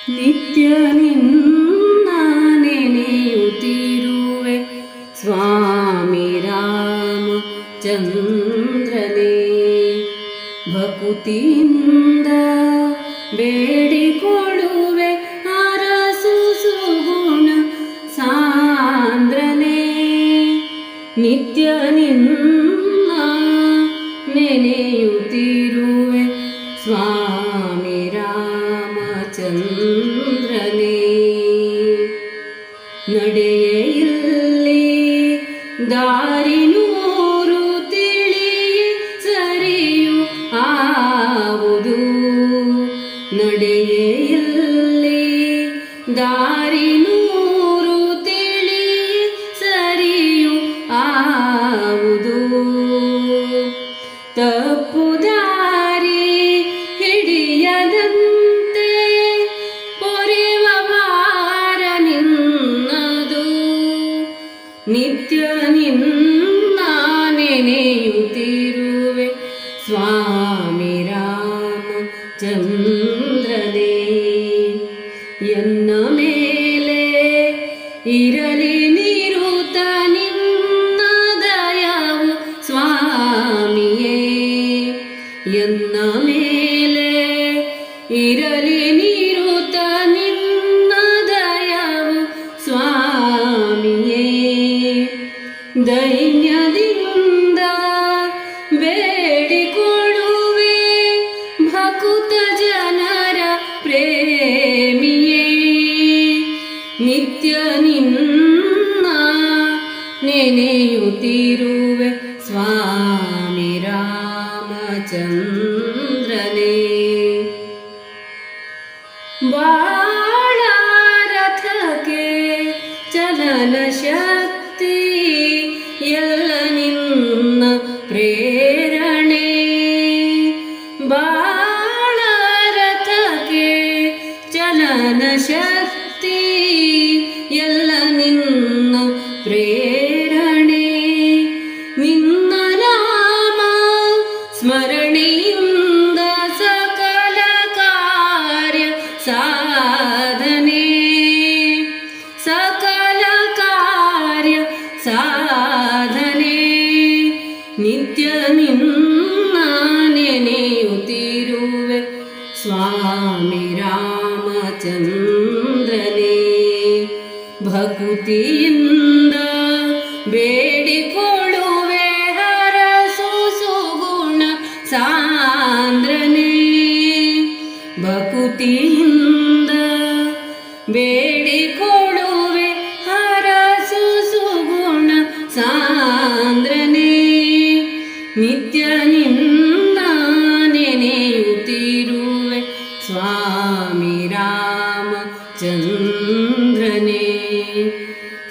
ನಿತ್ಯ ನಿನ್ನ ನೆನೆಯುತ್ತಿರುವೆ ಸ್ವಾಮಿ ರಾಮಚಂದ್ರನೇ. ಭಕುತಿಯಿಂದ ಬೇಡಿಕೊಳ್ಳುವೆ ಅರಸು ಸುಗುಣ ಸಾಂದ್ರನೇ. ನಿತ್ಯ ನಿನ್ನ ನೆನೆಯುತ್ತಿರುವೆ ಸ್ವಾಮಿ ರಾಮಚಂದ್ರನೇ. ನಡೆಯೇ ಇಲ್ಲಿ ದಾರಿ ನೂರು ತಿಳಿಯೇ ಸರಿಯು ಆವುದು. ನಡೆಯೇ ಇಲ್ಲಿ ದಾರಿ ನೂರು ತಿಳಿಯೇ ಸರಿಯು ಆವುದು. ತಪ್ಪು ದಾರಿ ಹಿಡಿಯದಂತೆ ಪೊರೆವ ಭಾರ ನಿನ್ನದು. ನಿತ್ಯ ನಿನ್ನ ನೆನೆಯುತ್ತಿರುವೆ ಸ್ವಾಮಿ ರಾಮಚಂದ್ರನೇ. ಎನ್ನ ಮೇಲೆ ಇರಲಿ ನಿರುತ ನಿನ್ನ ದಯವು ಸ್ವಾಮಿಯೇ. ಎನ್ನ ಮೇಲೆ ಇರಲಿ ನಿರುತ ನಿನ್ನ ದಯವು ಸ್ವಾಮಿಯೇ. ದೈನ್ಯದಿಂದ ಬೇಡಿಕೊಳ್ಳುವೆ ಭಕುತ ಜನರ ಪ್ರೇಮಿಯೇ. ನಿತ್ಯ ನಿನ್ನ ನೆನೆಯುತ್ತಿರುವೆ ಸ್ವಾಮಿ ರಾಮಚಂದ್ರನೇ. ಬಾಳ ರಥಕ್ಕೆ ಚಲನ ಶಕ್ತಿ ಎಲ್ಲ ನಿನ್ನ ಪ್ರೇರಣೆ. ಬಾಳ ರಥಕ್ಕೆ ಚಲನ ಶಕ್ತಿ ಎಲ್ಲ ನಿನ್ನ ಪ್ರೇರಣೆ. ನಿನ್ನ ನಾಮ ಸ್ಮರಣೆಯಿಂದ ಸಕಲ ಕಾರ್ಯ ಸಾಧನೆ. ಸಕಲ ಕಾರ್ಯ ಸಾಧನೆ. ನಿತ್ಯ ನಿನ್ನ ನೆನೆಯುತ್ತಿರುವೆ ಸ್ವಾಮಿ ರಾಮಚಂದ್ರನೇ. ಭಕುತಿಯಿಂದ ಬೇಡಿಕೊಳ್ಳುವೆ ಹರಸು ಸುಗುಣ ಸಾಂದ್ರನೇ. ಭಕುತಿಯಿಂದ ಬೇಡಿಕೊಳ್ಳುವೆ ಹರಸು ಸುಗುಣ ಸಾಂದ್ರನೇ. ನಿತ್ಯ ನಿನ್ನ ನೆನೆಯುತ್ತಿರುವೆ ಸ್ವಾಮಿ ರಾಮಚಂದ್ರನೇ.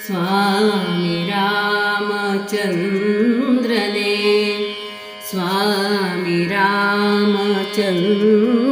ಸ್ವಾಮಿ ರಾಮಚಂದ್ರನೇ. ಸ್ವಾಮಿ ರಾಮಚಂದ್ರ